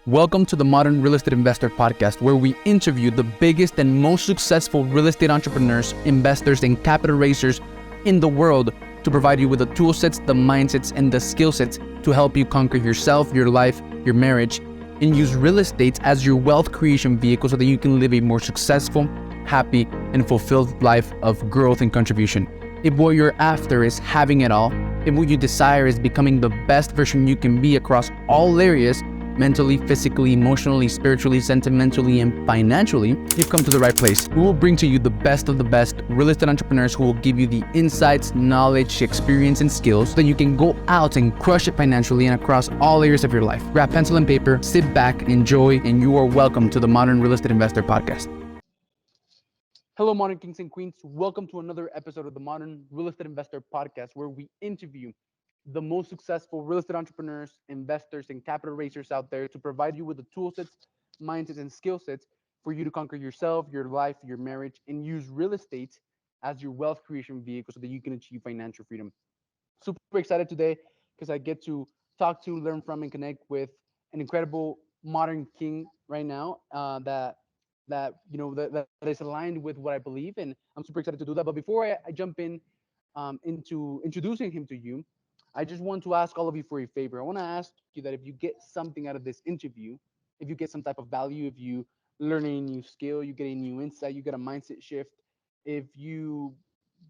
Welcome to the Modern Real Estate Investor Podcast, where we interview the biggest and most successful real estate entrepreneurs, investors, and capital raisers in the world to provide you with the tool sets, the mindsets, and the skill sets to help you conquer yourself, your life, your marriage, and use real estate as your wealth creation vehicle so that you can live a more successful, happy, and fulfilled life of growth and contribution. If what you're after is having it all, if what you desire is becoming the best version you can be across all areas, mentally, physically, emotionally, spiritually, sentimentally, and financially, you've come to the right place. We will bring to you the best of the best real estate entrepreneurs who will give you the insights, knowledge, experience, and skills so that you can go out and crush it financially and across all areas of your life. Grab pencil and paper, sit back, enjoy, and you are welcome to the Modern Real Estate Investor Podcast. Hello, Modern Kings and Queens. Welcome to another episode of the Modern Real Estate Investor Podcast, where we interview the most successful real estate entrepreneurs, investors, and capital raisers out there to provide you with the tool sets, mindsets, and skill sets for you to conquer yourself, your life, your marriage, and use real estate as your wealth creation vehicle so that you can achieve financial freedom. Super excited today because I get to talk to, learn from, and connect with an incredible modern king right now that is aligned with what I believe, and I'm super excited to do that. But before I jump into introducing him to you, I just want to ask all of you for a favor. I want to ask you that if you get something out of this interview, if you get some type of value, if you learn a new skill, you get a new insight, you get a mindset shift, if you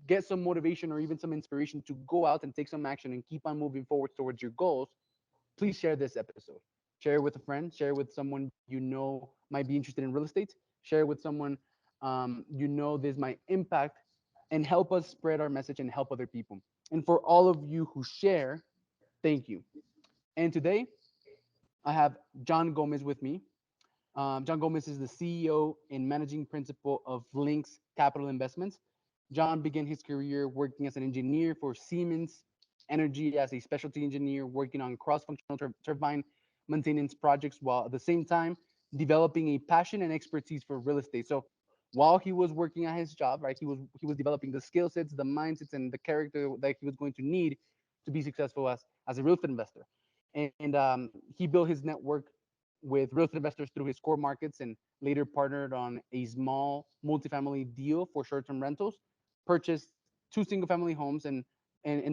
get some motivation or even some inspiration to go out and take some action and keep on moving forward towards your goals, please share this episode. Share it with a friend, share it with someone you know might be interested in real estate, share it with someone this might impact and help us spread our message and help other people. And for all of you who share, thank you. And today, I have John Gomez with me. John Gomez is the CEO and managing principal of Links Capital Investments. John began his career working as an engineer for Siemens Energy as a specialty engineer, working on cross-functional turbine maintenance projects, while at the same time developing a passion and expertise for real estate. So while he was working at his job, right, he was developing the skill sets, the mindsets, and the character that he was going to need to be successful as a real estate investor. And he built his network with real estate investors through his core markets, and later partnered on a small multifamily deal for short-term rentals, purchased 2 single-family homes, and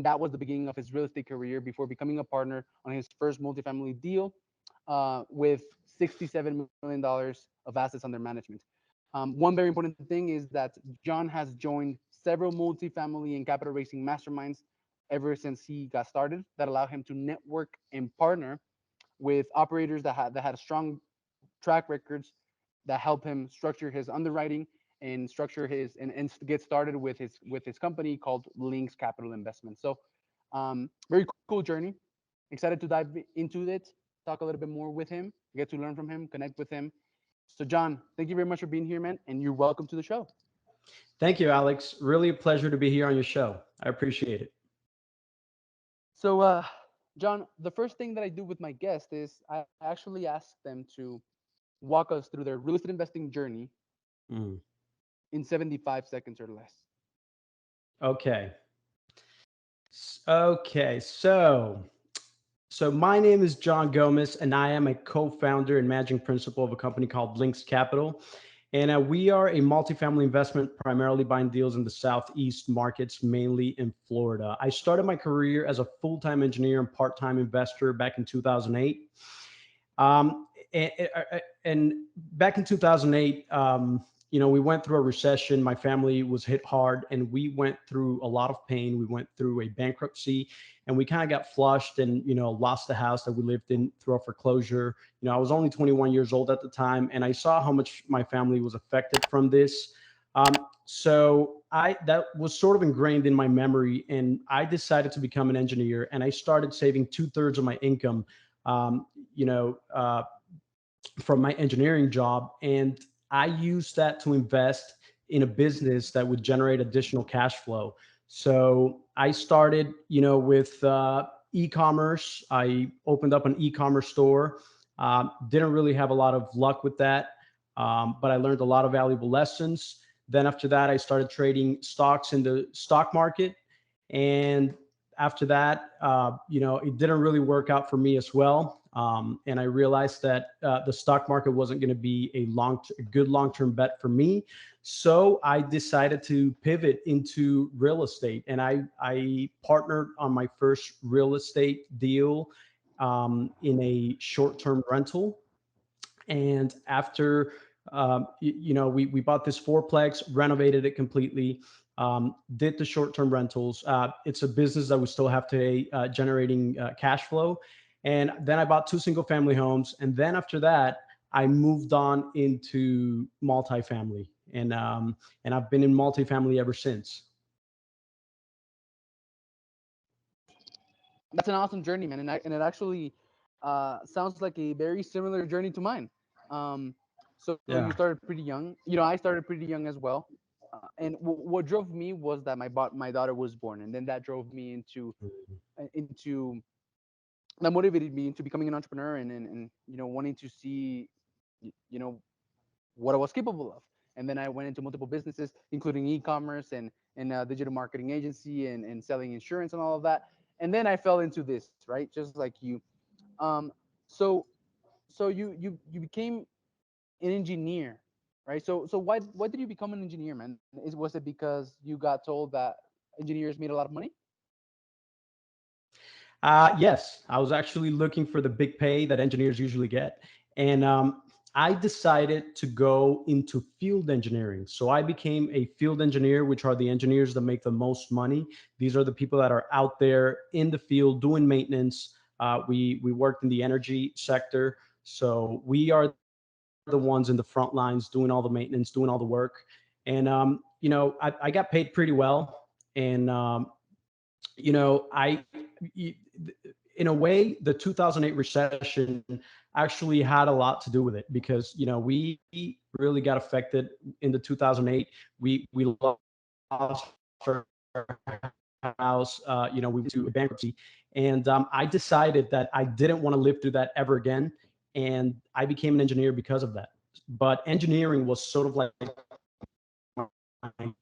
that was the beginning of his real estate career before becoming a partner on his first multifamily deal with $67 million of assets under management. One very important thing is that John has joined several multifamily and capital raising masterminds ever since he got started that allow him to network and partner with operators that had strong track records that help him structure his underwriting and structure his and get started with his company called Links Capital Investments. So very cool journey. Excited to dive into it, talk a little bit more with him, get to learn from him, connect with him. So John, thank you very much for being here, man, and you're welcome to the show. Thank you, Alex. Really a pleasure to be here on your show. I appreciate it. So, John, the first thing that I do with my guest is I actually ask them to walk us through their real estate investing journey in 75 seconds or less. Okay. So my name is John Gomez, and I am a co-founder and managing principal of a company called Links Capital. And we are a multifamily investment, primarily buying deals in the Southeast markets, mainly in Florida. I started my career as a full-time engineer and part-time investor back in 2008. And back in 2008, we went through a recession. My family was hit hard, and we went through a lot of pain. We went through a bankruptcy, and we kind of got flushed and, lost the house that we lived in through a foreclosure. I was only 21 years old at the time, and I saw how much my family was affected from this. So that was sort of ingrained in my memory, and I decided to become an engineer, and I started saving 2/3 of my income, from my engineering job. And I used that to invest in a business that would generate additional cash flow. So I started, with e-commerce. I opened up an e-commerce store. Didn't really have a lot of luck with that, but I learned a lot of valuable lessons. Then after that, I started trading stocks in the stock market. And after that, it didn't really work out for me as well. And I realized that the stock market wasn't going to be a good long-term bet for me. So I decided to pivot into real estate, and I partnered on my first real estate deal in a short-term rental. And after, we bought this fourplex, renovated it completely, did the short-term rentals. It's a business that we still have today, generating cash flow. And then I bought two single family homes. And then after that, I moved on into multifamily. And I've been in multifamily ever since. That's an awesome journey, man, and it actually sounds like a very similar journey to mine. Um, so you Yeah. started pretty young. I started pretty young as well. And what drove me was that my daughter was born, and then that drove me into that motivated me into becoming an entrepreneur, and wanting to see you know what I was capable of. And then I went into multiple businesses, including e-commerce and digital marketing agency and selling insurance and all of that. And then I fell into this, right? Just like you. Um, so you became an engineer, right? So why did you become an engineer, man? Was it because you got told that engineers made a lot of money? Yes, I was actually looking for the big pay that engineers usually get. And I decided to go into field engineering. So I became a field engineer, which are the engineers that make the most money. These are the people that are out there in the field doing maintenance. We worked in the energy sector. So we are the ones in the front lines doing all the maintenance, doing all the work. And, I got paid pretty well. And, I, in a way, the 2008 recession actually had a lot to do with it, because we really got affected in the 2008. We lost our house. We went to bankruptcy, and I decided that I didn't want to live through that ever again, and I became an engineer because of that. But engineering was sort of like my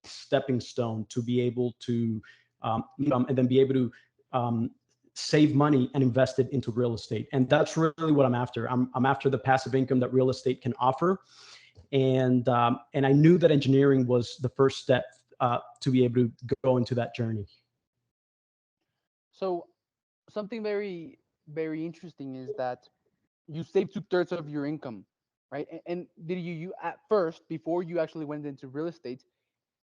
stepping stone to be able to and then be able to um, save money and invest it into real estate. And that's really what I'm after. I'm after the passive income that real estate can offer. And I knew that engineering was the first step to be able to go into that journey. So something very very interesting is that you save 2/3 of your income, right? And did you at first, before you actually went into real estate,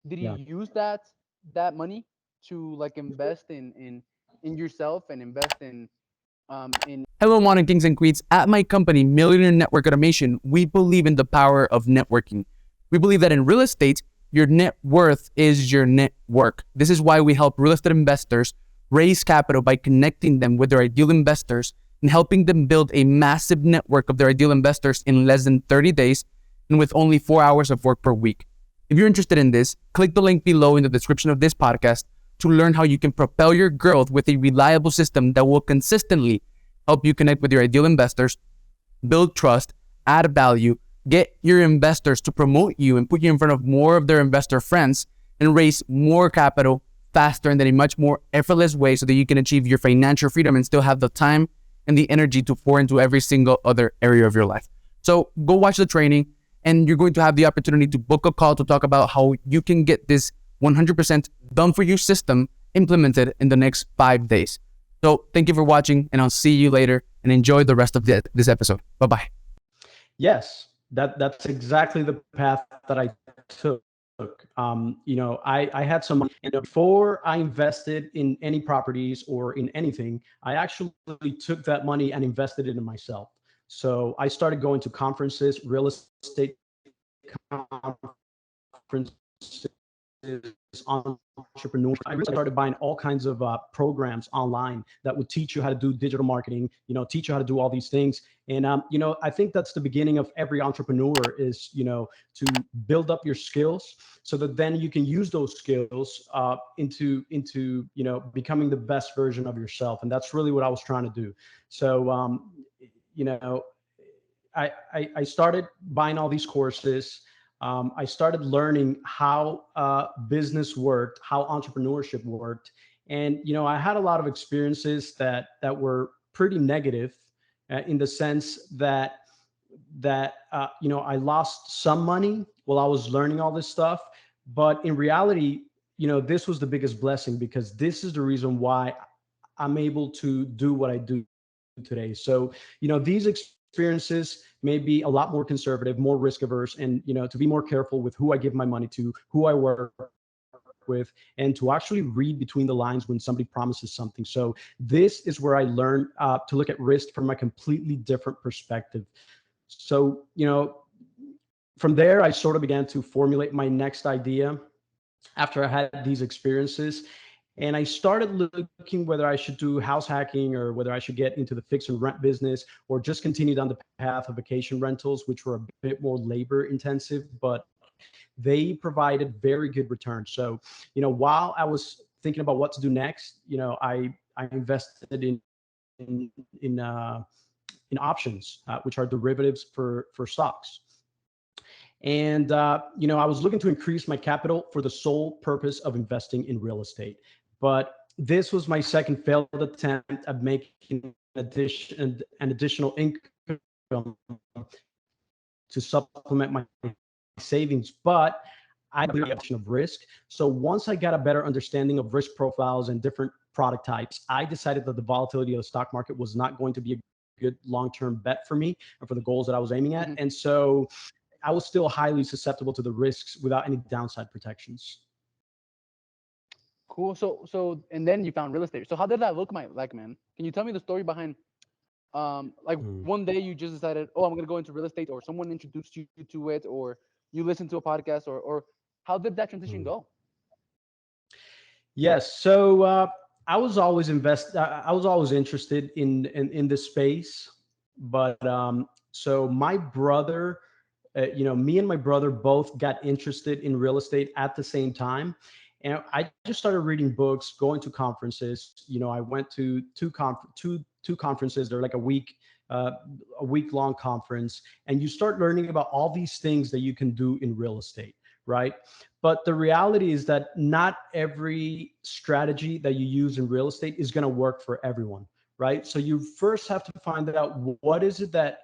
did you Yeah. use that money to like invest in yourself and invest in Hello, morning kings and queens. At my company, Millionaire Network Automation, we believe in the power of networking. We believe that in real estate, your net worth is your network. This is why we help real estate investors raise capital by connecting them with their ideal investors and helping them build a massive network of their ideal investors in less than 30 days and with only 4 hours of work per week. If you're interested in this, click the link below in the description of this podcast to learn how you can propel your growth with a reliable system that will consistently help you connect with your ideal investors, build trust, add value, get your investors to promote you and put you in front of more of their investor friends, and raise more capital faster and in a much more effortless way so that you can achieve your financial freedom and still have the time and the energy to pour into every single other area of your life. So go watch the training, and you're going to have the opportunity to book a call to talk about how you can get this 100% done for you system implemented in the next 5 days. So thank you for watching, and I'll see you later, and enjoy the rest of this episode. Bye-bye. Yes, that's exactly the path that I took. I had some money, and before I invested in any properties or in anything, I actually took that money and invested it in myself. So I started going to conferences, real estate conferences, entrepreneurship. I really started buying all kinds of programs online that would teach you how to do digital marketing, teach you how to do all these things. And, I think that's the beginning of every entrepreneur is, to build up your skills so that then you can use those skills into, becoming the best version of yourself. And that's really what I was trying to do. So, you know, I started buying all these courses. I started learning how business worked, how entrepreneurship worked, and I had a lot of experiences that were pretty negative. in the sense that I lost some money while I was learning all this stuff, but in reality, this was the biggest blessing, because this is the reason why I'm able to do what I do today. So, these experiences may be a lot more conservative, more risk averse, and, to be more careful with who I give my money to, who I work with, and to actually read between the lines when somebody promises something. So this is where I learned to look at risk from a completely different perspective. So, from there, I sort of began to formulate my next idea after I had these experiences. And I started looking whether I should do house hacking, or whether I should get into the fix and rent business, or just continue down the path of vacation rentals, which were a bit more labor intensive, but they provided very good returns. So, while I was thinking about what to do next, I invested in in, uh, in options, which are derivatives for stocks. And, I was looking to increase my capital for the sole purpose of investing in real estate. But this was my second failed attempt at making an additional income to supplement my savings. But I had the option of risk. So once I got a better understanding of risk profiles and different product types, I decided that the volatility of the stock market was not going to be a good long-term bet for me and for the goals that I was aiming at. And so I was still highly susceptible to the risks without any downside protections. Cool. So, and then you found real estate. So how did that look like, man? Can you tell me the story behind, like one day you just decided, oh, I'm going to go into real estate, or someone introduced you to it, or you listened to a podcast, or how did that transition go? Yes. So I was always interested in this space, but so my brother, me and my brother both got interested in real estate at the same time, and I just started reading books, going to conferences. I went to two conferences. They're like a week long conference, and you start learning about all these things that you can do in real estate, right? But the reality is that not every strategy that you use in real estate is going to work for everyone, right? So you first have to find out what is it that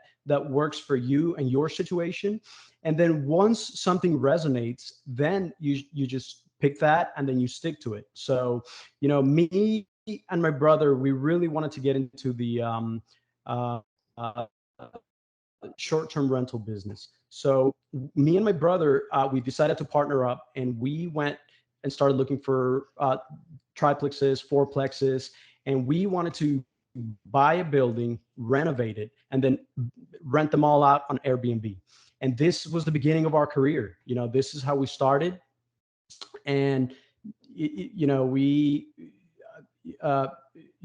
works for you and your situation. And then once something resonates, then you just pick that and then you stick to it. So, me and my brother, we really wanted to get into the uh, uh, short-term rental business. So me and my brother, we decided to partner up, and we went and started looking for triplexes, fourplexes, and we wanted to buy a building, renovate it, and then rent them all out on Airbnb. And this was the beginning of our career. This is how we started. And we uh,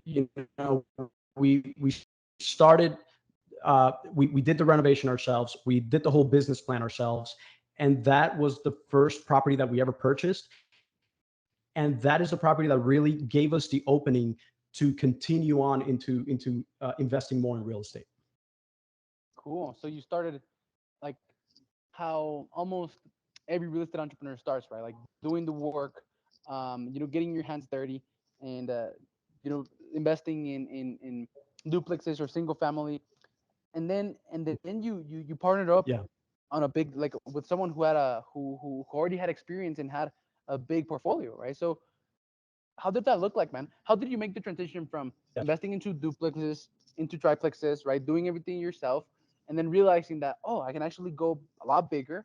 you know we started we did the renovation ourselves. We did the whole business plan ourselves. And that was the first property that we ever purchased. And that is the property that really gave us the opening to continue on into investing more in real estate. Cool. So you started like how almost every real estate entrepreneur starts, right? Like doing the work, getting your hands dirty, and investing in duplexes or single family, and then you partnered up Yeah. on a big, like with someone who had who already had experience and had a big portfolio, right? So how did that look like, man? How did you make the transition from Yeah. investing into duplexes, into triplexes, right? Doing everything yourself, and then realizing that, oh, I can actually go a lot bigger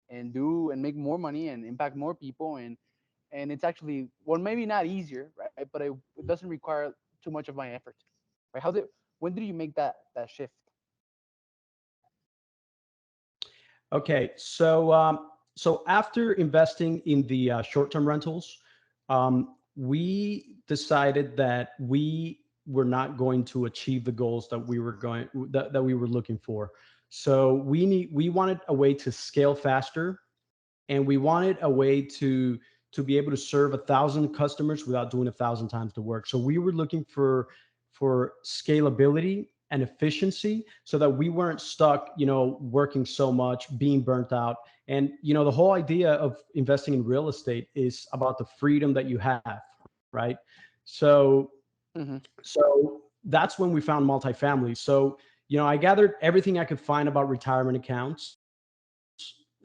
and do and make more money and impact more people, and it's actually, well, maybe not easier, right? But it doesn't require too much of my effort, right? When did you make that shift? Okay. So after investing in the short-term rentals, we decided that we were not going to achieve the goals that we were looking for. So we wanted a way to scale faster, and we wanted a way to be able to serve 1,000 customers without doing 1,000 times the work. So we were looking for scalability and efficiency, so that we weren't stuck, working so much, being burnt out. And the whole idea of investing in real estate is about the freedom that you have, right? So Mm-hmm. so that's when we found multifamily. So I gathered everything I could find about retirement accounts.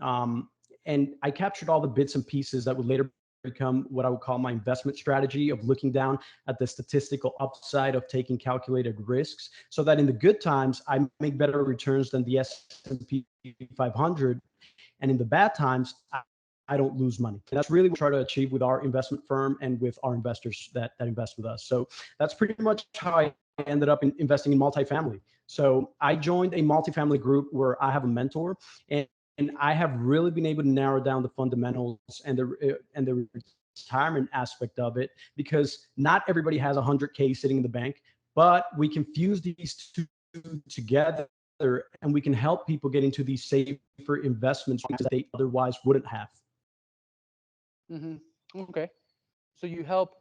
And I captured all the bits and pieces that would later become what I would call my investment strategy of looking down at the statistical upside of taking calculated risks, so that in the good times I make better returns than the S&P 500, and in the bad times I don't lose money. And that's really what we try to achieve with our investment firm and with our investors that invest with us. So that's pretty much how I ended up investing in multifamily. So I joined a multifamily group where I have a mentor, and I have really been able to narrow down the fundamentals and the retirement aspect of it, because not everybody has 100K sitting in the bank, but we can fuse these two together and we can help people get into these safer investments that they otherwise wouldn't have. Hmm. Okay. So you help.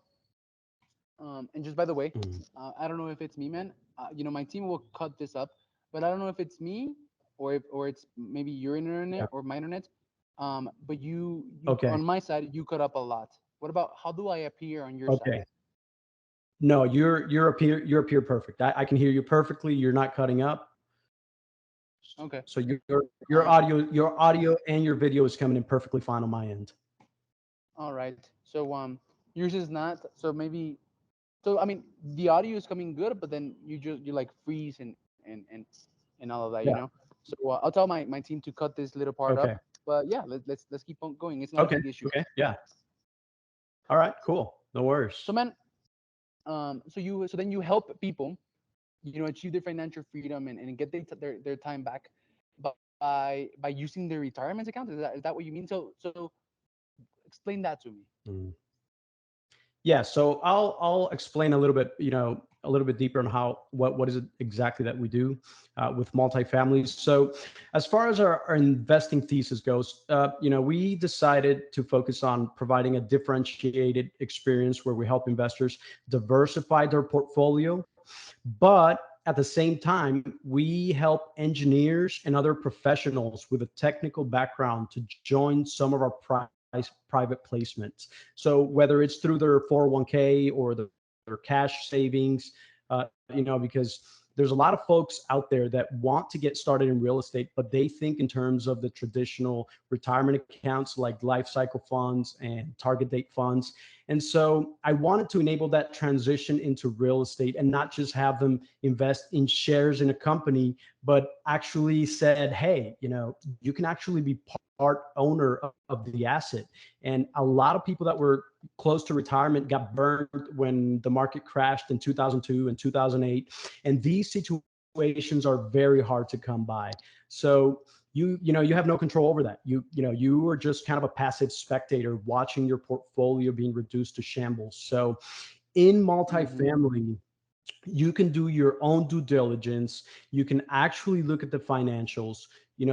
And just by the way, Mm. I don't know if it's me, man. My team will cut this up, but I don't know if it's me or it's maybe your internet Yeah. or my internet. But you Okay. on my side, you cut up a lot. What about how do I appear on your side? Okay. No, you're appear perfect. I can hear you perfectly. You're not cutting up. Okay. So your Um. audio and your video is coming in perfectly fine on my end. All right. So yours is not. So maybe. So I mean, the audio is coming good, but then you like freeze and all of that, Yeah. So I'll tell my team to cut this little part up. Okay. But yeah, let's keep on going. It's not a Okay. big issue. Okay. Yeah. All right. Cool. No So worries. man, so then you help people, achieve their financial freedom and get their time back by using their retirement account. Is that what you mean? So explain that to me. Mm. Yeah, so I'll explain a little bit, a little bit deeper on how what is it exactly that we do with multifamilies. So, as far as our investing thesis goes, we decided to focus on providing a differentiated experience where we help investors diversify their portfolio, but at the same time, we help engineers and other professionals with a technical background to join some of our private placements. So whether it's through their 401k or their cash savings, because there's a lot of folks out there that want to get started in real estate, but they think in terms of the traditional retirement accounts like life cycle funds and target date funds. And so I wanted to enable that transition into real estate and not just have them invest in shares in a company, but actually said, hey, you can actually be part owner of the asset. And a lot of people that were close to retirement got burned when the market crashed in 2002 and 2008. And these situations are very hard to come by. So you have no control over that. You are just kind of a passive spectator watching your portfolio being reduced to shambles. So in Hmm. multifamily, you can do your own due diligence. You can actually look at the financials. You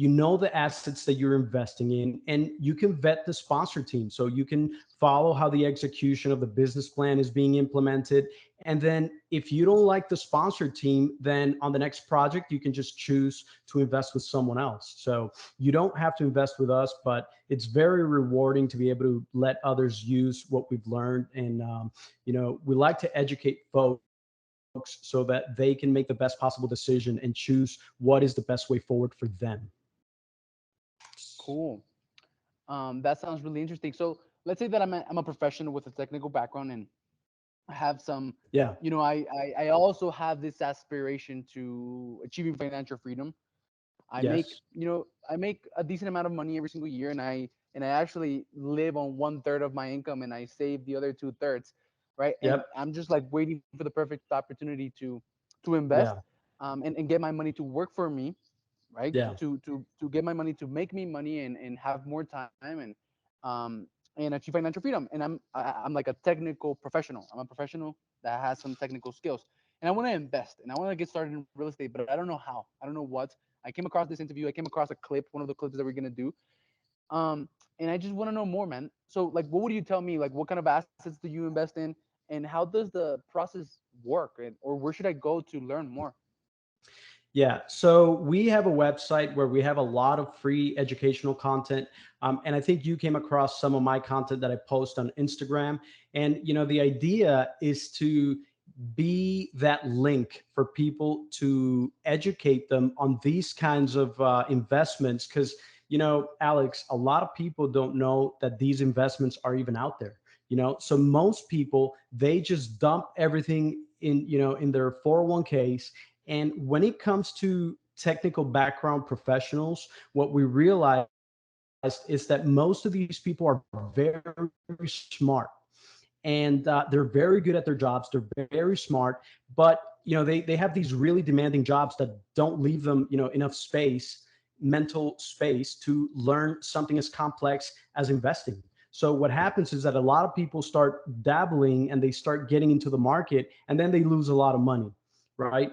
know the assets that you're investing in, and you can vet the sponsor team. So you can follow how the execution of the business plan is being implemented. And then if you don't like the sponsor team, then on the next project, you can just choose to invest with someone else. So you don't have to invest with us, but it's very rewarding to be able to let others use what we've learned. And, we like to educate folks so that they can make the best possible decision and choose what is the best way forward for them. Cool. That sounds really interesting. So let's say that I'm a professional with a technical background and have some, Yeah. I also have this aspiration to achieving financial freedom. I make, Yes. I make a decent amount of money every single year, and I actually live on 1/3 of my income, and I save the other 2/3, right? And Yep. I'm just like waiting for the perfect opportunity to invest, Yeah. and get my money to work for me, right? Yeah. To get my money to make me money and have more time um and achieve financial freedom. And I'm like a technical professional. I'm a professional that has some technical skills, and I want to invest and I want to get started in real estate, but I don't know how. I don't know what. I came across this interview. I came across a clip, one of the clips that we're gonna do. Um, and I just want to know more, man. So, like, what would you tell me? Like, what kind of assets do you invest in, and how does the process work, or where should I go to learn more? Yeah. So we have a website where we have a lot of free educational content. And I think you came across some of my content that I post on Instagram. And, the idea is to be that link for people to educate them on these kinds of investments. Because, Alex, a lot of people don't know that these investments are even out there. So most people, they just dump everything in their 401ks. And when it comes to technical background professionals, what we realized is that most of these people are very smart, and they're very good at their jobs. They're very smart, but they have these really demanding jobs that don't leave them enough space, mental space, to learn something as complex as investing. So what happens is that a lot of people start dabbling and they start getting into the market, and then they lose a lot of money, right?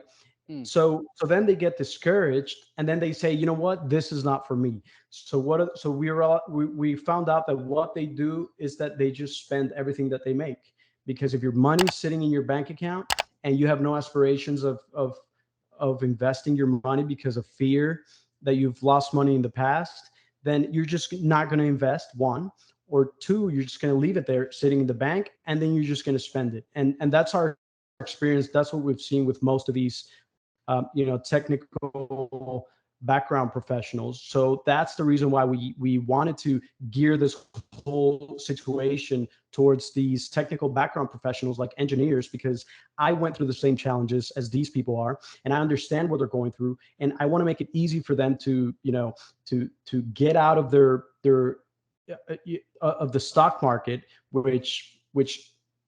Mm. So then they get discouraged, and then they say, you know what, this is not for me. So we found out that what they do is that they just spend everything that they make. Because if your money's sitting in your bank account and you have no aspirations of investing your money because of fear that you've lost money in the past, then you're just not going to invest, one. Or two, you're just going to leave it there sitting in the bank, and then you're just going to spend it. And that's our experience. That's what we've seen with most of these technical background professionals. So that's the reason why we wanted to gear this whole situation towards these technical background professionals like engineers, because I went through the same challenges as these people are, and I understand what they're going through, and I want to make it easy for them to to get out of their of the stock market, which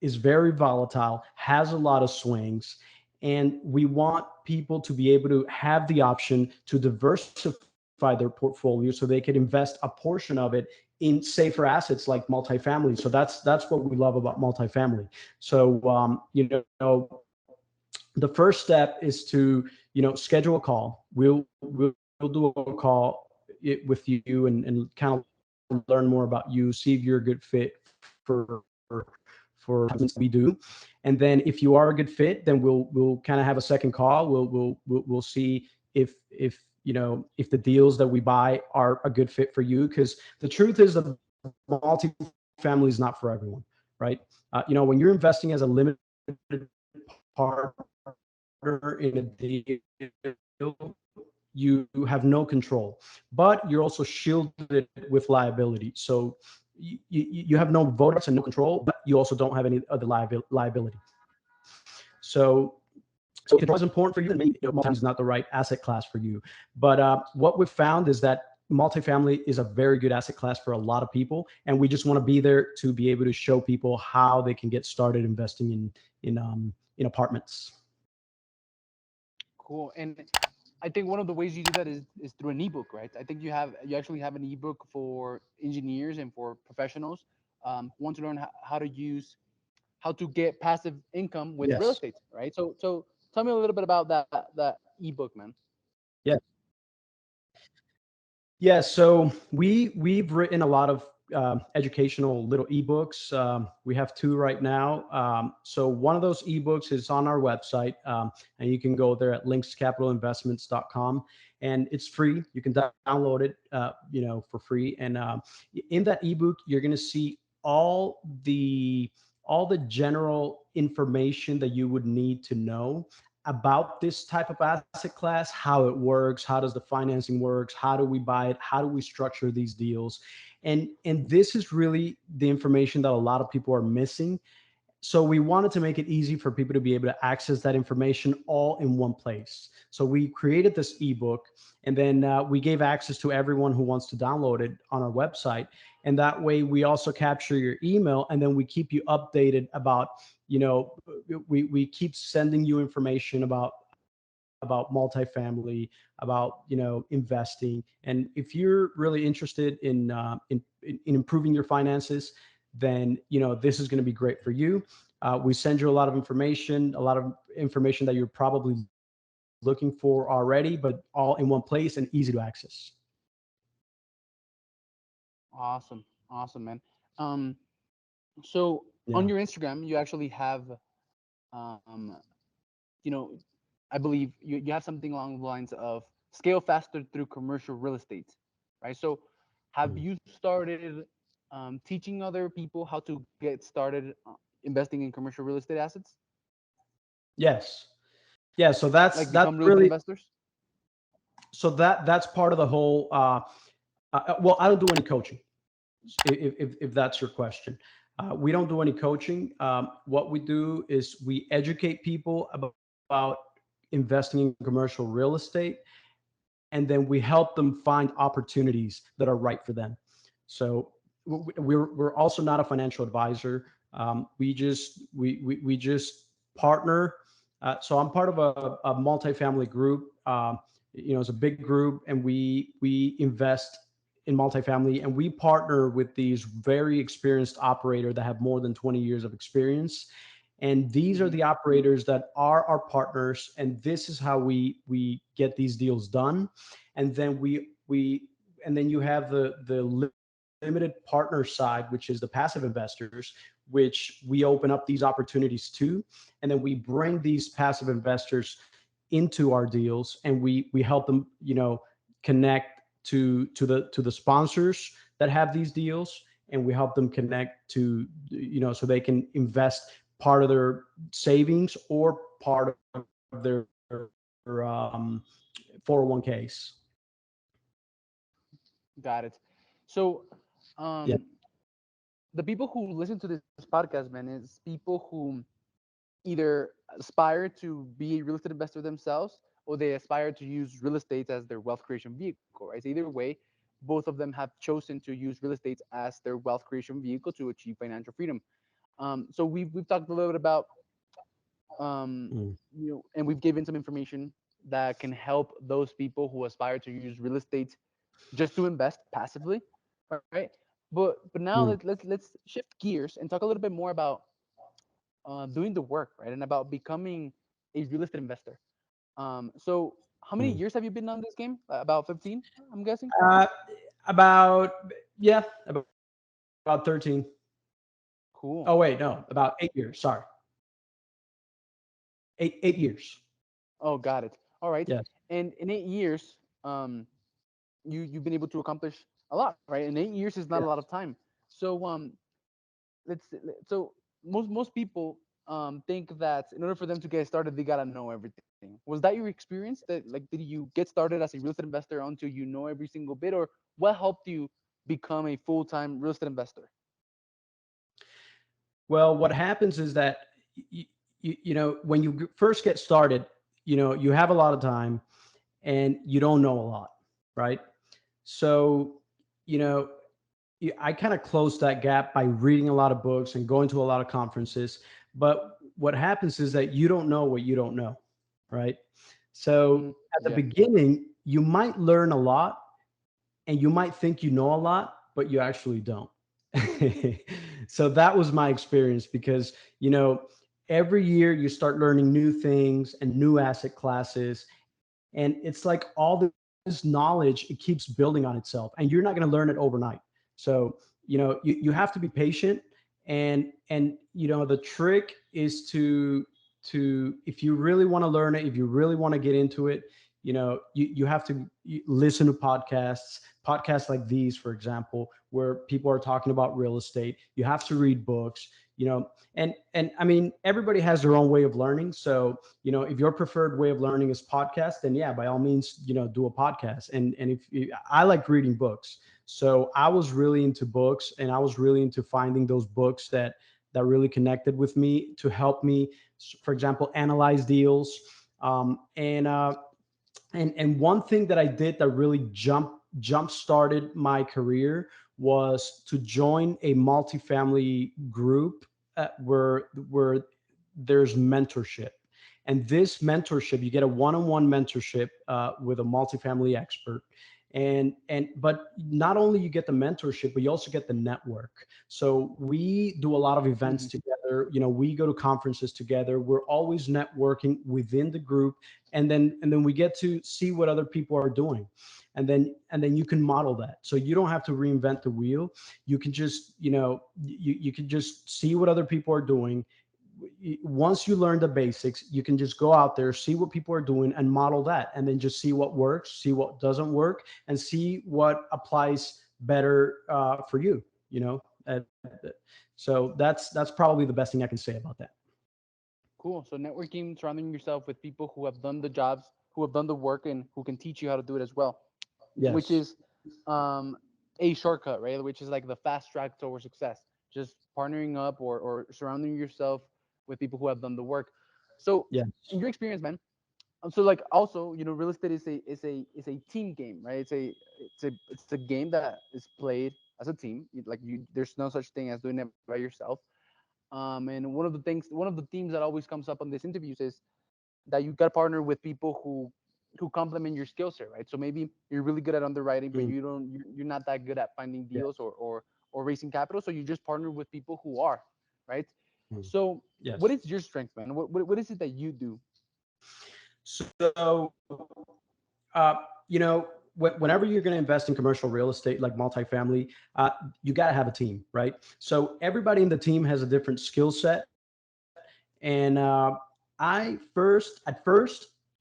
is very volatile, has a lot of swings. And we want people to be able to have the option to diversify their portfolio so they could invest a portion of it in safer assets like multifamily. So that's what we love about multifamily. So the first step is to schedule a call. We'll do a call with you, and kind of learn more about you, see if you're a good fit for we do. And then if you are a good fit, then we'll kind of have a second call. We'll see if the deals that we buy are a good fit for you. Because the truth is that multifamily is not for everyone, right? When you're investing as a limited partner in a deal, you have no control, but you're also shielded with liability. So you have no voting rights and no control, but you also don't have any other liability. So if the price is important for you, then maybe multifamily is not the right asset class for you. But what we've found is that multifamily is a very good asset class for a lot of people, and we just want to be there to be able to show people how they can get started investing in apartments. Cool. And I think one of the ways you do that is through an ebook, right? I think you actually have an ebook for engineers and for professionals who want to learn how to how to get passive income with real Yes. estate, right? So tell me a little bit about that ebook, man. Yeah. Yeah, so we've written a lot of educational little ebooks. We have two right now. So one of those ebooks is on our website, and you can go there at linkscapitalinvestments.com, and it's free. You can download it, for free. And in that ebook, you're going to see all the general information that you would need to know about this type of asset class, how it works, how does the financing works, how do we buy it, how do we structure these deals. And this is really the information that a lot of people are missing. So we wanted to make it easy for people to be able to access that information all in one place. So we created this ebook, and then we gave access to everyone who wants to download it on our website. And that way we also capture your email, and then we keep you updated about, we keep sending you information about multifamily, about investing. And if you're really interested in improving your finances, then this is going to be great for you. We send you a lot of information that you're probably looking for already, but all in one place and easy to access. Awesome, awesome, man. Um, so on Yeah. your Instagram, you actually have, um, you know, I believe you have something along the lines of scale faster through commercial real estate, right? So have Mm. you started teaching other people how to get started investing in commercial real estate assets? Yes. Yeah. So that's Like that's become real estate really investors? that's part of the whole. Well, I don't do any coaching. If that's your question, we don't do any coaching. What we do is we educate people about investing in commercial real estate, and then we help them find opportunities that are right for them. So we're also not a financial advisor. We just partner. So I'm part of a multifamily group. It's a big group, and we invest in multifamily, and we partner with these very experienced operator that have more than 20 years of experience. And these are Hmm. the operators that are our partners, and this is how we get these deals done. And then we and then you have the limited partner side, which is the passive investors, which we open up these opportunities to, and then we bring these passive investors into our deals, and we help them, connect to the sponsors that have these deals, and we help them connect to, so they can invest part of their savings or part of their 401ks. Got it. So, Yeah. um, the people who listen to this podcast, man, is people who either aspire to be a real estate investor themselves, or they aspire to use real estate as their wealth creation vehicle, right? So either way, both of them have chosen to use real estate as their wealth creation vehicle to achieve financial freedom. So we've talked a little bit about, Mm. and we've given some information that can help those people who aspire to use real estate just to invest passively, right? But now Mm. let's shift gears and talk a little bit more about doing the work, right, and about becoming a real estate investor. So how many Mm. years have you been on this game? About 15, I'm guessing. Uh, about yeah, about 13. Cool. Oh wait, no, about 8 years. Sorry, 8 years. Oh, got it. All right. Yes. And in 8 years, you've been able to accomplish a lot, right? And 8 years is not a lot of Yes. time. So so most people think that in order for them to get started, they gotta know everything. Was that your experience? That, like, did you get started as a real estate investor until you know every single bit, or what helped you become a full-time real estate investor? Well, what happens is that when you first get started, you have a lot of time and you don't know a lot, right? So, you know, I kind of closed that gap by reading a lot of books and going to a lot of conferences. But what happens is that you don't know what you don't know, right? So at the Yeah. beginning, you might learn a lot and you might think you know a lot, but you actually don't. So that was my experience because, every year you start learning new things and new asset classes. And it's like all this knowledge, it keeps building on itself and you're not going to learn it overnight. So, you have to be patient. And the trick is to if you really want to learn it, if you really want to get into it, you have to listen to podcasts like these, for example, where people are talking about real estate. You have to read books, and I mean, everybody has their own way of learning. So, if your preferred way of learning is podcast, then yeah, by all means, do a podcast. And if I like reading books, so I was really into books, and I was really into finding those books that really connected with me to help me, for example, analyze deals. And one thing that I did that really jump started my career was to join a multifamily group, where there's mentorship. And this mentorship, you get a one-on-one mentorship with a multifamily expert. And but not only you get the mentorship, but you also get the network. So we do a lot of events Mhm. together. We go to conferences together. We're always networking within the group, and then we get to see what other people are doing, and then you can model that. So you don't have to reinvent the wheel. You can just, you can just see what other people are doing. Once you learn the basics, you can just go out there, see what people are doing, and model that, and then just see what works, see what doesn't work, and see what applies better for you. So that's probably the best thing I can say about that. cool. So networking, surrounding yourself with people who have done the jobs, who have done the work, and who can teach you how to do it as well, which Yes. is um, a shortcut, right? Which is like the fast track towards success. Just partnering up or surrounding yourself with people who have done the work. So, Yes. in your experience, man, so like also, real estate is a team game, right? It's a game that is played as a team. There's no such thing as doing it by yourself. And one of the themes that always comes up on these interviews is that you got to partner with people who complement your skill set, right? So maybe you're really good at underwriting, but Mm, you're not that good at finding yeah. deals or raising capital. So you just partner with people who are, right? Mm, So what yes. is your strength, man? What is it that you do? So, whenever you're going to invest in commercial real estate like multifamily, you got to have a team, right? So everybody in the team has a different skill set, and at first,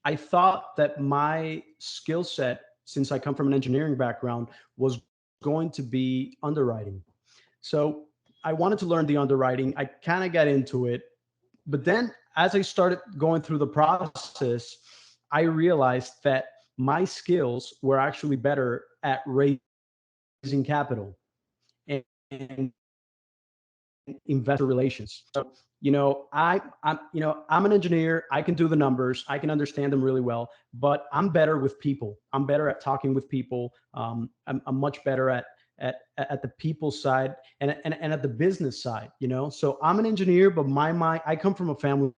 I thought that my skill set, since I come from an engineering background, was going to be underwriting. So I wanted to learn the underwriting. I kind of got into it, but then as I started going through the process, I realized that my skills were actually better at raising capital and investor relations. So, I'm an engineer. I can do the numbers. I can understand them really well, but I'm better with people. I'm better at talking with people. I'm much better at the people side and at the business side. So I'm an engineer, but my mind. I come from a family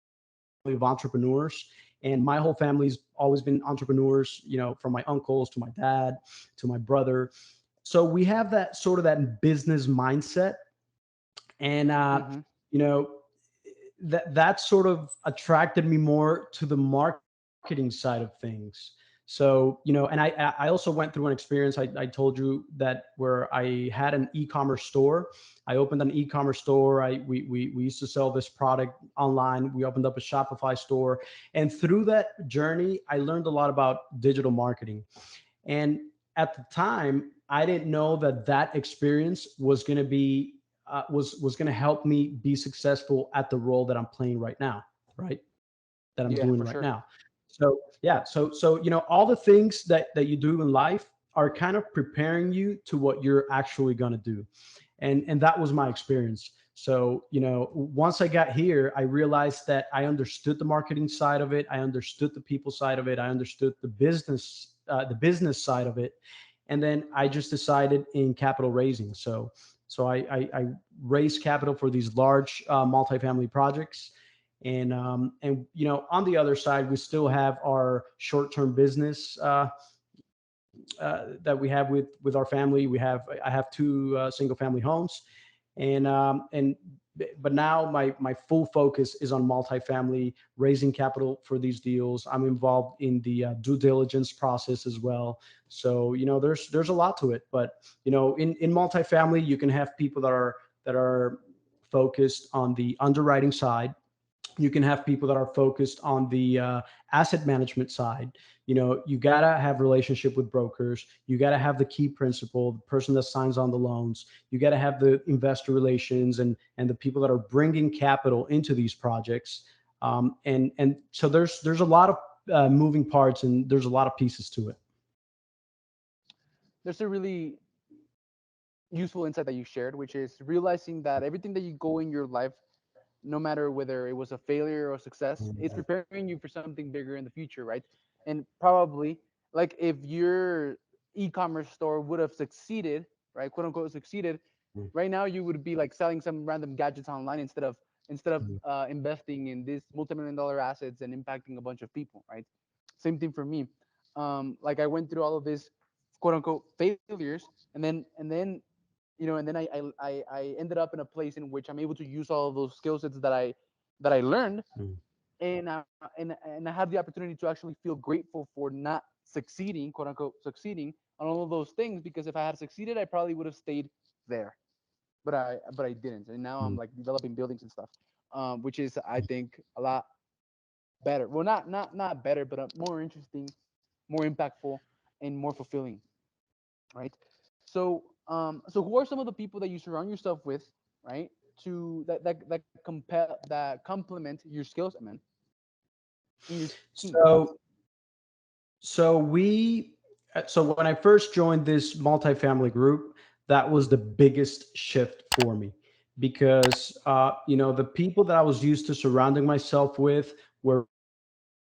of entrepreneurs, and my whole family's always been entrepreneurs. From my uncles to my dad to my brother. So we have that sort of that business mindset, and Hmm. you know that sort of attracted me more to the marketing side of things. And I also went through an experience. I told you that where I had an e-commerce store. I opened an e-commerce store. We used to sell this product online. We opened up a Shopify store, and through that journey I learned a lot about digital marketing. And at the time, I didn't know that that experience was going to be was going to help me be successful at the role that I'm playing right now, right? That I'm Yeah, doing for right sure. now. So yeah, so all the things that you do in life are kind of preparing you to what you're actually going to do, and that was my experience. So once I got here, I realized that I understood the marketing side of it. I understood the people side of it. I understood the business side of it, and then I just decided in capital raising. So I raised capital for these large multifamily projects, and on the other side, we still have our short-term business that we have with our family. I have two single family homes, and but now my full focus is on multifamily, raising capital for these deals. I'm involved in the due diligence process as well. So there's a lot to it, but in multifamily, you can have people that are focused on the underwriting side. You can have people that are focused on the asset management side. You gotta have relationship with brokers. You gotta have the key principal, the person that signs on the loans. You gotta have the investor relations and the people that are bringing capital into these projects. And so there's a lot of moving parts, and there's a lot of pieces to it. There's a really useful insight that you shared, which is realizing that everything that you go in your life, no matter whether it was a failure or success, it's preparing you for something bigger in the future, right? And probably, like, if your e-commerce store would have succeeded, right, quote unquote succeeded, right now you would be like selling some random gadgets online instead of investing in these multi-million dollar assets and impacting a bunch of people, right? Same thing for me. Like, I went through all of these quote unquote failures, and then I ended up in a place in which I'm able to use all of those skill sets that I learned, and I have the opportunity to actually feel grateful for not succeeding, quote unquote succeeding on all of those things, because if I had succeeded, I probably would have stayed there, but I didn't, and now I'm like developing buildings and stuff, which is, I think, a lot better. Well, not better, but more interesting, more impactful, and more fulfilling, right? So who are some of the people that you surround yourself with, right? to that complement your skill set, man, in your team? So so we so when I first joined this multifamily group, that was the biggest shift for me because the people that I was used to surrounding myself with were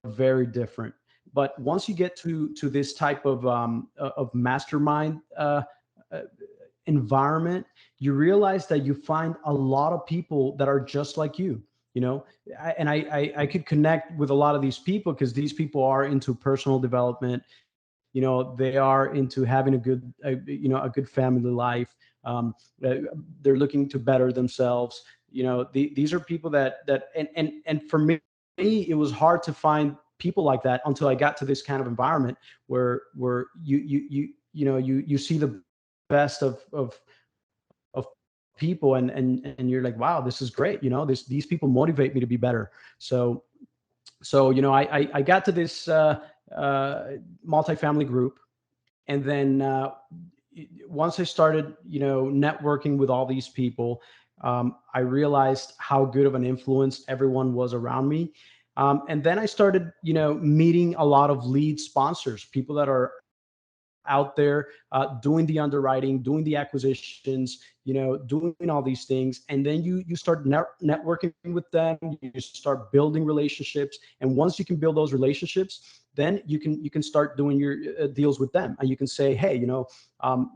very different. But once you get to this type of mastermind uh, environment, you realize that you find a lot of people that are just like you. You know, and I could connect with a lot of these people because these people are into personal development. They are into having a good family life. Uh, they're looking to better themselves. These are people and for me, it was hard to find people like that until I got to this kind of environment where you see the best of people and you're like, wow, this is great. These people motivate me to be better. So I got to this multifamily group, and then once I started networking with all these people, I realized how good of an influence everyone was around me. And then I started meeting a lot of lead sponsors, people that are out there doing the underwriting, doing the acquisitions, doing all these things. And then you start networking with them, you start building relationships. And once you can build those relationships, then you can start doing your deals with them, and you can say, hey, um,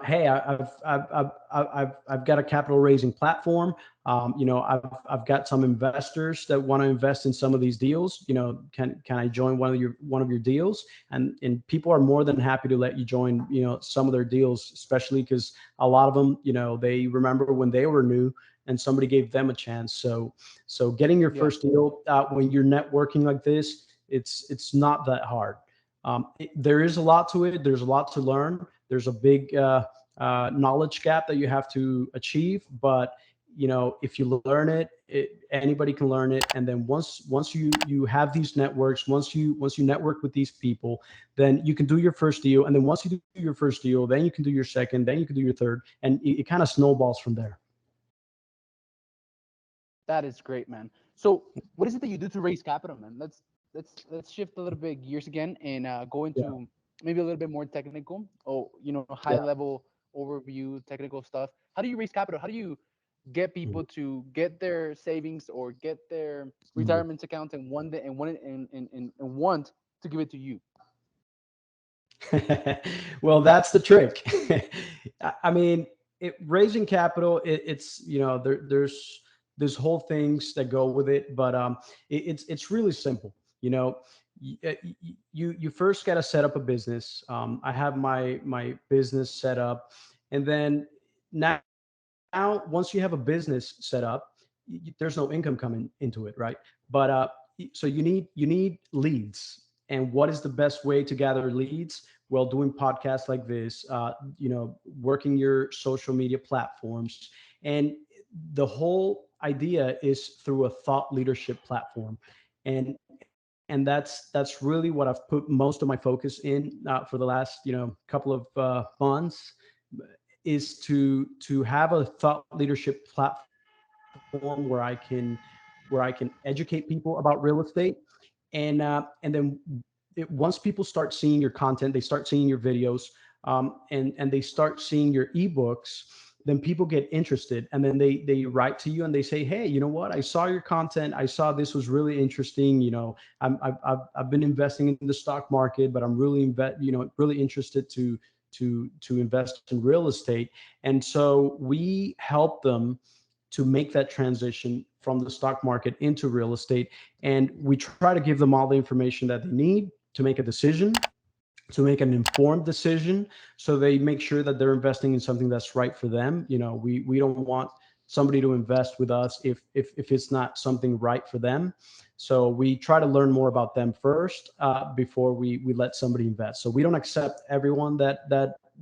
hey, I've got a capital raising platform. I've got some investors that want to invest in some of these deals. Can I join one of your deals? And people are more than happy to let you join, some of their deals, especially because a lot of them, they remember when they were new and somebody gave them a chance. So getting your Yeah, first deal when you're networking like this, it's not that hard. There is a lot to it. There's a lot to learn. There's a big knowledge gap that you have to achieve, but if you learn anybody can learn it. And then once you have these networks, once you network with these people, then you can do your first deal. And then once you do your first deal, then you can do your second, then you can do your third, and it kind of snowballs from there. that is great, man. So, what is it that you do to raise capital, man? Let's shift a little bit gears again and go Yeah, into maybe a little bit more technical, or high yeah. level overview, technical stuff. How do you raise capital? How do you get people to get their savings or get their Mhm. retirement account and want to give it to you? Well, that's the trick. I mean, raising capital, it's there's whole things that go with it, but it's really simple. You first got to set up a business. I have my business set up, and then now once you have a business set up, there's no income coming into it, right? But so you need leads. And what is the best way to gather leads? Well, doing podcasts like this, working your social media platforms. And the whole idea is through a thought leadership platform. And that's really what I've put most of my focus in for the last couple of months, is to have a thought leadership platform where I can educate people about real estate. And then once people start seeing your content, they start seeing your videos, and they start seeing your ebooks, then people get interested, and then they write to you and they say, hey, you know what, I saw your content, I saw this was really interesting. I've been investing in the stock market, but I'm really interested to invest in real estate. And so we help them to make that transition from the stock market into real estate. And we try to give them all the information that they need to make a decision, to make an informed decision, so they make sure that they're investing in something that's right for them. We don't want somebody to invest with us if it's not something right for them. So we try to learn more about them first before we let somebody invest. So we don't accept everyone that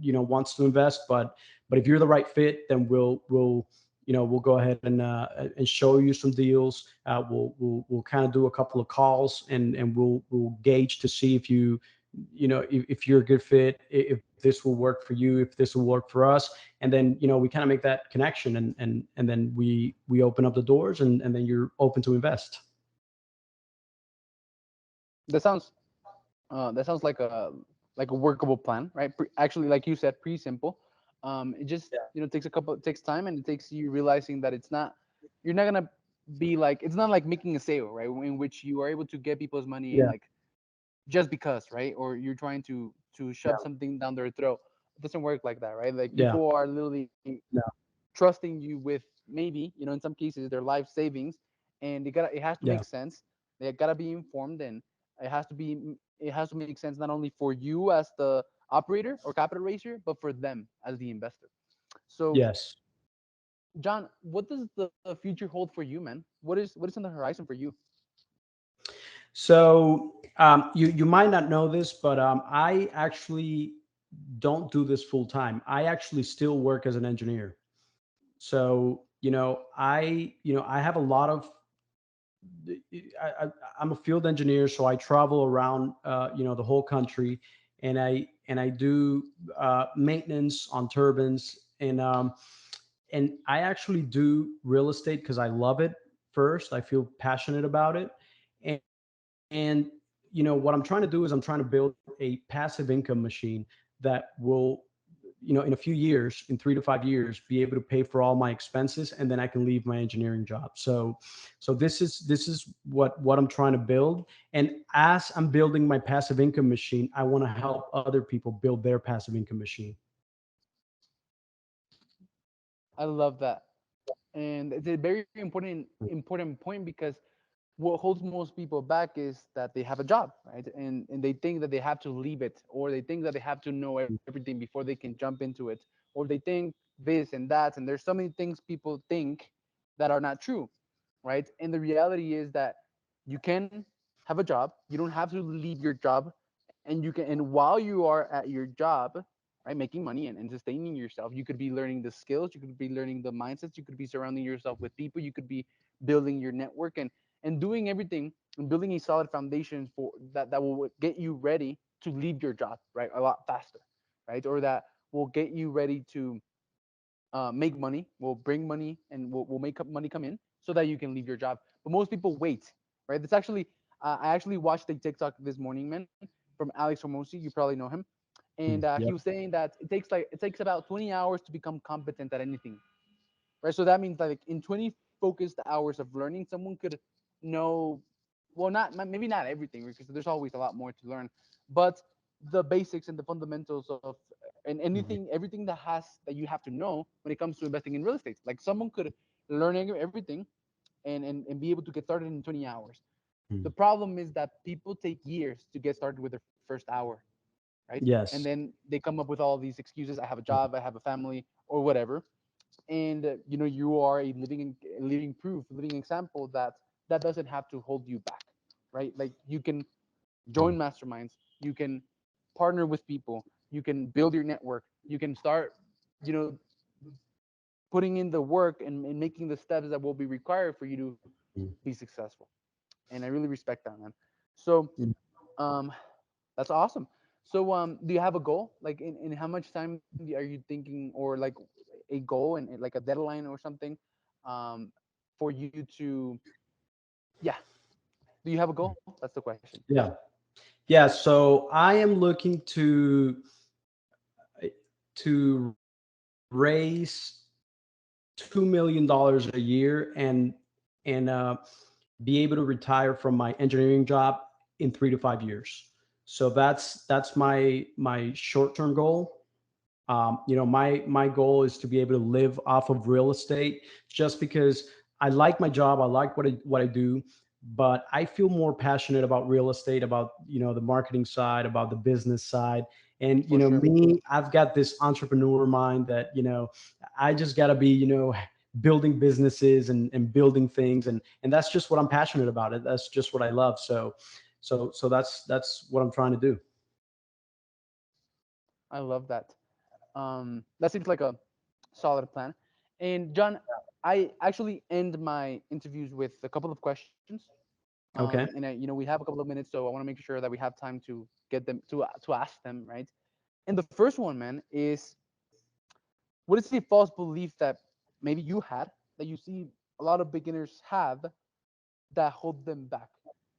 wants to invest, but if you're the right fit, then we'll go ahead and show you some deals. We'll kind of do a couple of calls, and we'll gauge to see if if you're a good fit, if this will work for you, if this will work for us. And then, we kind of make that connection, and then we open up the doors, and then you're open to invest. That sounds like a workable plan, right? Actually, like you said, pretty simple. It just it takes time, and it takes you realizing that you're not gonna be like, it's not like making a sale, right? In which you are able to get people's money Yeah. like just because, right? Or you're trying to Yeah. shove something down their throat. It doesn't work like that, right? Like Yeah. people are literally Yeah. trusting you with maybe, in some cases, their life savings, and it has to Yeah. make sense. They gotta be informed, and it has to make sense not only for you as the operator or capital raiser, but for them as the investor. So, Yes. John, what does the future hold for you, man? What is on the horizon for you? So, you might not know this, but I actually don't do this full time. I actually still work as an engineer. So, I have a lot of, I, I, I'm a field engineer, so I travel around, the whole country, and I do maintenance on turbines, and I actually do real estate because I love it. First, I feel passionate about it, and what I'm trying to do is I'm trying to build a passive income machine that will, in a few years, in 3 to 5 years, be able to pay for all my expenses, and then I can leave my engineering job. So this is what I'm trying to build. And as I'm building my passive income machine, I want to help other people build their passive income machine. I love that, and it's a very important point because what holds most people back is that they have a job, right? And they think that they have to leave it, or they think that they have to know everything before they can jump into it, or they think this and that, and there's so many things people think that are not true, right? And the reality is that you can have a job, you don't have to leave your job, and while you are at your job, right, making money and sustaining yourself, you could be learning the skills, you could be learning the mindsets, you could be surrounding yourself with people, you could be building your network, and doing everything and building a solid foundation for that will get you ready to leave your job, right, a lot faster, right? Or that will get you ready to make money, will bring money, and will make money come in so that you can leave your job. But most people wait, right? That's actually I actually watched a TikTok this morning, man, from Alex Hormozy. You probably know him, and he Yep. was saying that it takes about 20 hours to become competent at anything, right? So that means that, like, in 20 focused hours of learning, someone could know, well, not maybe not everything, because there's always a lot more to learn, but the basics and the fundamentals of, and everything that you have to know when it comes to investing in real estate. Like someone could learn everything and be able to get started in 20 hours. The Mhm. problem is that people take years to get started with their first hour, right? And Yes. then they come up with all these excuses. I have a job, I have a family, or whatever. And you are a living proof, living example that that doesn't have to hold you back, right? Like you can join masterminds, you can partner with people, you can build your network, you can start, you know putting in the work and making the steps that will be required for you to be successful. And I really respect that, man. So Mhm. um that's awesome. So do you have a goal, like in how much time are you thinking, or like a goal and like a deadline or something, um for you to, yeah, do you have a goal? That's the question. Yeah. Yeah. So I am looking to raise $2 million a year, and be able to retire from my engineering job in 3 to 5 years. So that's my short term goal. My goal is to be able to live off of real estate, just because I like my job, I like what I do, but I feel more passionate about real estate, about the marketing side, about the business side. And For sure. me, I've got this entrepreneur mind that I just got to be building businesses and building things, and that's just what I'm passionate about. It That's just what I love. So that's what I'm trying to do. I love that. That seems like a solid plan. And John, I actually end my interviews with a couple of questions. Okay. And we have a couple of minutes, so I want to make sure that we have time to get them to ask them, right? And the first one, man, is what is the false belief that maybe you had that you see a lot of beginners have that hold them back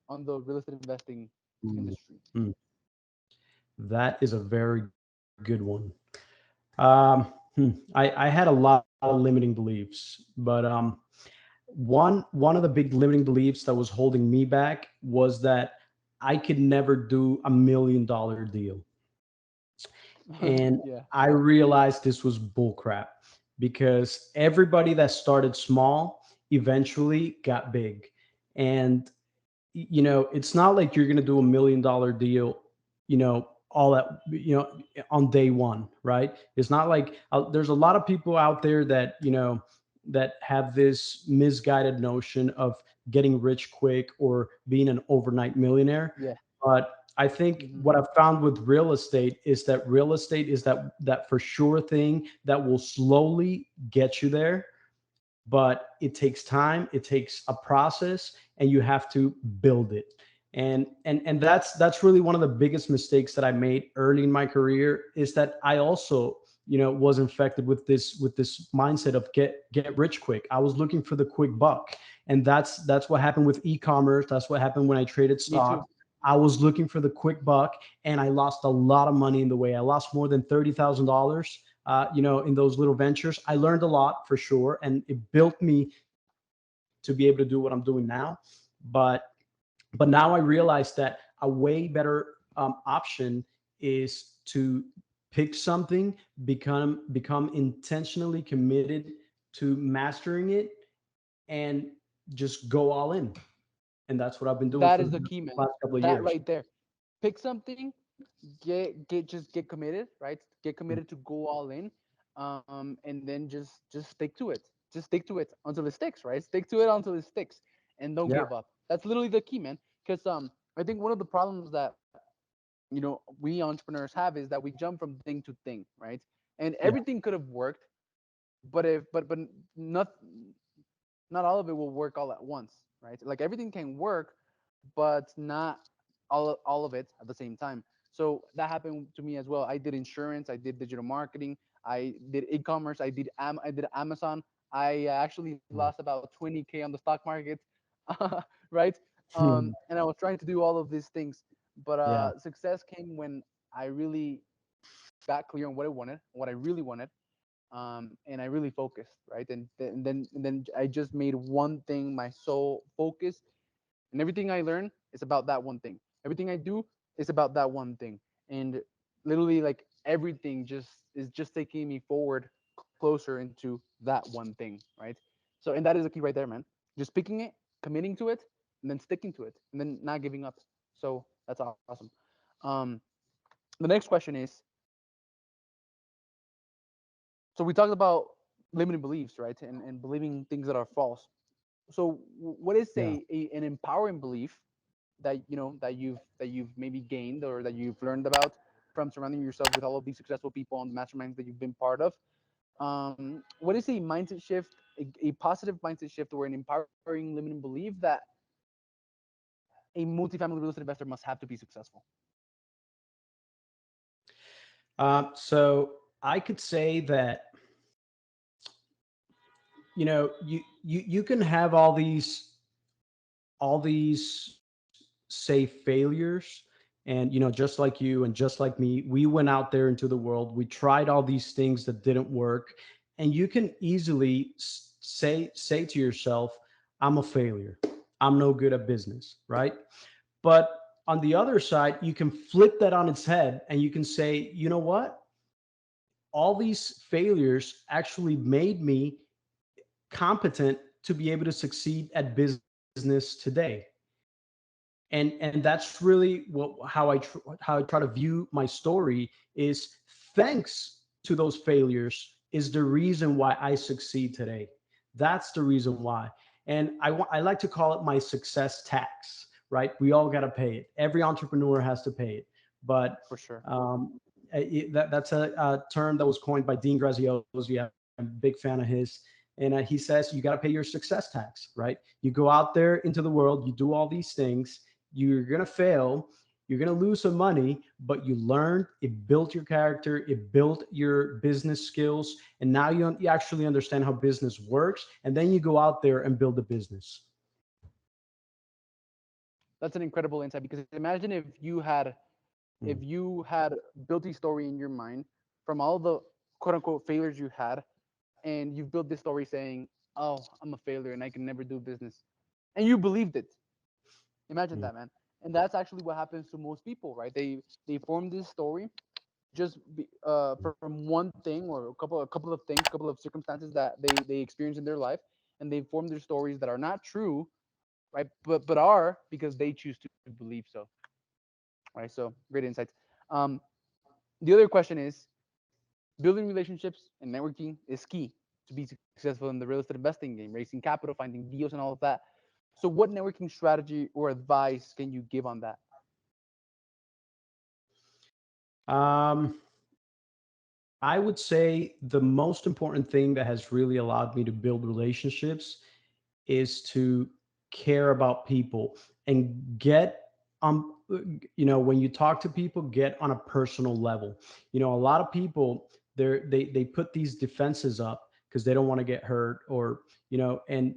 on the real estate investing Mm, industry? mm. That is a very good one. I had a lot of limiting beliefs, but one of the big limiting beliefs that was holding me back was that I could never do $1 million deal. And Yeah. I realized this was bullcrap because everybody that started small eventually got big. And it's not like you're going to do $1 million deal, all at, on day one, right? It's not like there's a lot of people out there that, that have this misguided notion of getting rich quick or being an overnight millionaire. Yeah. But I think Hmm. what I've found with real estate is that real estate is that for sure thing that will slowly get you there, but it takes time, it takes a process, and you have to build it. And that's really one of the biggest mistakes that I made early in my career, is that I also, was infected with this mindset of get rich quick. I was looking for the quick buck. And that's what happened with e-commerce. That's what happened when I traded Me too. stocks. I was looking for the quick buck, and I lost a lot of money in the way. I lost more than $30,000, in those little ventures. I learned a lot for sure, and it built me to be able to do what I'm doing now. But but now I realize that a way better option is to pick something, become intentionally committed to mastering it, and just go all in. And that's what I've been doing That for is the the key, man. last couple of That years. right there. Pick something, get committed, right? Get committed to go all in, and then just stick to it. Just stick to it until it sticks, right? Stick to it until it sticks, and don't Yeah, give up. That's literally the key, man. Because I think one of the problems that we entrepreneurs have is that we jump from thing to thing, right? And yeah, everything could have worked, but not not all of it will work all at once, right? Like everything can work, but not all of it at the same time. So that happened to me as well. I did insurance, I did digital marketing, I did e-commerce, I did Amazon. I actually lost about 20K on the stock market, right? And I was trying to do all of these things, but yeah, success came when I really got clear on what I wanted, what I really wanted, and I really focused, right? And then I just made one thing my sole focus, and everything I learn is about that one thing. Everything I do is about that one thing, and literally like everything just taking me forward closer into that one thing, right? So and that is the key right there, man. Just picking it, committing to it, and then sticking to it, and then not giving up. So that's awesome. Um, the next question is, so we talked about limiting beliefs, right? And believing things that are false. So what is yeah. an empowering belief that that you've maybe gained or that you've learned about from surrounding yourself with all of these successful people on the masterminds that you've been part of? What is a mindset shift, a positive mindset shift, or an empowering limiting belief that a multifamily real estate investor must have to be successful? So I could say that, you can have all these say failures, and just like you and just like me, we went out there into the world, we tried all these things that didn't work, and you can easily say to yourself, I'm a failure, I'm no good at business, right? But on the other side, you can flip that on its head, and you can say, you know what, all these failures actually made me competent to be able to succeed at business today. And that's really how I try to view my story, is thanks to those failures is the reason why I succeed today. That's the reason why. And I like to call it my success tax, right? We all got to pay it. Every entrepreneur has to pay it. But For sure. that's a term that was coined by Dean Graziosi. I'm a big fan of his. And he says, you got to pay your success tax, right? You go out there into the world, you do all these things, you're going to fail, you're going to lose some money, but you learned, it built your character, it built your business skills. And now you actually understand how business works. And then you go out there and build a business. That's an incredible insight, because imagine if Mm. you had built a story in your mind from all the quote unquote failures you had, and you've built this story saying, "Oh, I'm a failure and I can never do business," and you believed it. Imagine Mm. that, man. And that's actually what happens to most people, right? They form this story from one thing, or a couple of things, couple of circumstances that they experience in their life, and they form their stories that are not true, right? But are, because they choose to believe so, right? So great insights. Um, the other question is, building relationships and networking is key to be successful in the real estate investing game, raising capital, finding deals, and all of that. So, what networking strategy or advice can you give on that? Um, I would say the most important thing that has really allowed me to build relationships is to care about people and get when you talk to people, get on a personal level. A lot of people, they put these defenses up because they don't want to get hurt, or and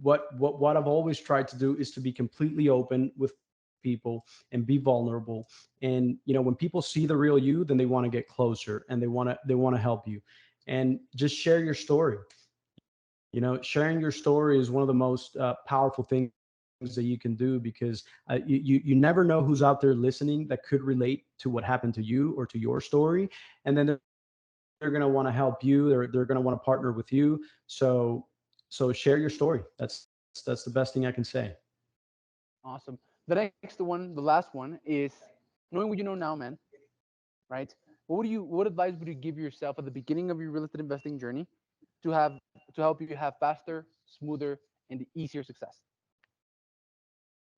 what I've always tried to do is to be completely open with people and be vulnerable. And when people see the real you, then they want to get closer, and they want to help you, and just share your story. Sharing your story is one of the most powerful things that you can do, because you never know who's out there listening that could relate to what happened to you or to your story. And then they're going to want to help you. They're going to want to partner with you. So share your story. That's the best thing I can say. Awesome. The next one, the last one, is knowing what you know now, man. Right? What advice would you give yourself at the beginning of your real estate investing journey to help you have faster, smoother, and easier success?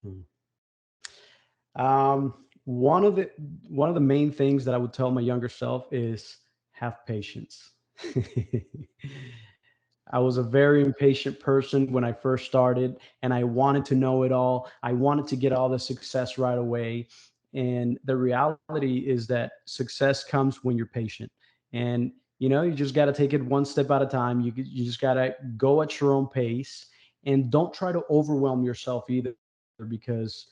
Hmm. Um, one of the one of the main things that I would tell my younger self is have patience. I was a very impatient person when I first started, and I wanted to know it all. I wanted to get all the success right away. And the reality is that success comes when you're patient. And you just got to take it one step at a time. You just got to go at your own pace, and don't try to overwhelm yourself either, because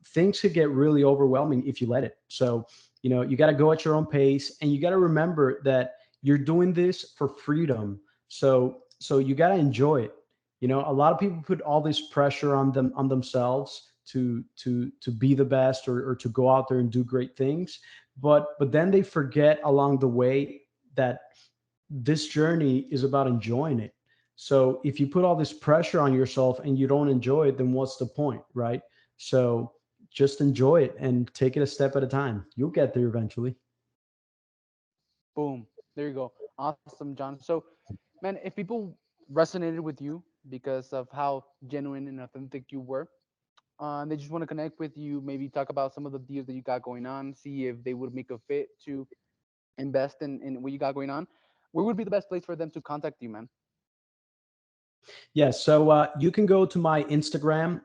things could get really overwhelming if you let it. So you got to go at your own pace, and you got to remember that you're doing this for freedom. So you got to enjoy it. A lot of people put all this pressure on themselves to be the best, or to go out there and do great things, but then they forget along the way that this journey is about enjoying it. So if you put all this pressure on yourself and you don't enjoy it, then what's the point, right? So just enjoy it and take it a step at a time. You'll get there eventually. Boom. There you go. Awesome, John. So, man, if people resonated with you because of how genuine and authentic you were, and they just want to connect with you, maybe talk about some of the deals that you got going on, see if they would make a fit to invest in what you got going on, where would be the best place for them to contact you, man? Yeah, so you can go to my Instagram.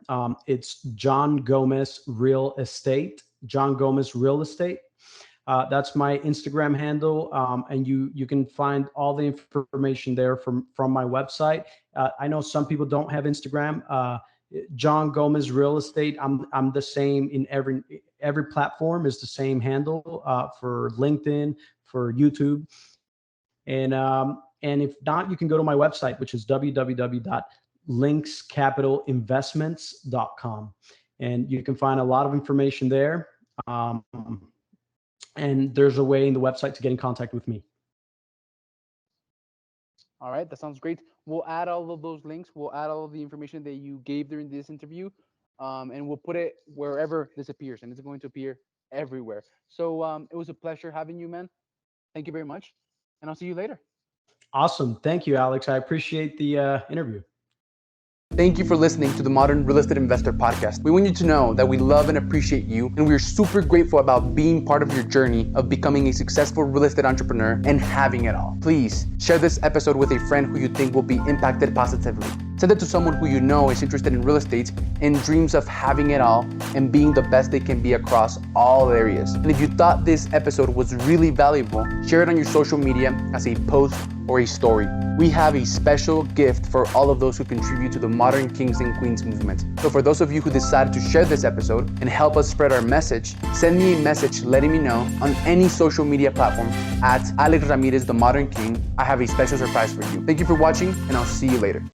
It's John Gomez Real Estate. John Gomez Real Estate. That's my Instagram handle, and you can find all the information there from my website. I know some people don't have Instagram. John Gomez Real Estate. I'm the same in every platform. Is the same handle for LinkedIn, for YouTube, and if not, you can go to my website, which is www.linkscapitalinvestments.com, and you can find a lot of information there. Um, and there's a way in the website to get in contact with me. All right, that sounds great. We'll add all of those links. We'll add all of the information that you gave during this interview, and we'll put it wherever this appears, and it's going to appear everywhere. So it was a pleasure having you, man. Thank you very much, and I'll see you later. Awesome. Thank you, Alex. I appreciate the interview. Thank you for listening to the Modern Real Estate Investor Podcast. We want you to know that we love and appreciate you, and we are super grateful about being part of your journey of becoming a successful real estate entrepreneur and having it all. Please share this episode with a friend who you think will be impacted positively. Send it to someone who you know is interested in real estate and dreams of having it all and being the best they can be across all areas. And if you thought this episode was really valuable, share it on your social media as a post or a story. We have a special gift for all of those who contribute to the Modern Kings and Queens movement. So for those of you who decided to share this episode and help us spread our message, send me a message letting me know on any social media platform at Alex Ramirez, the Modern King. I have a special surprise for you. Thank you for watching, and I'll see you later.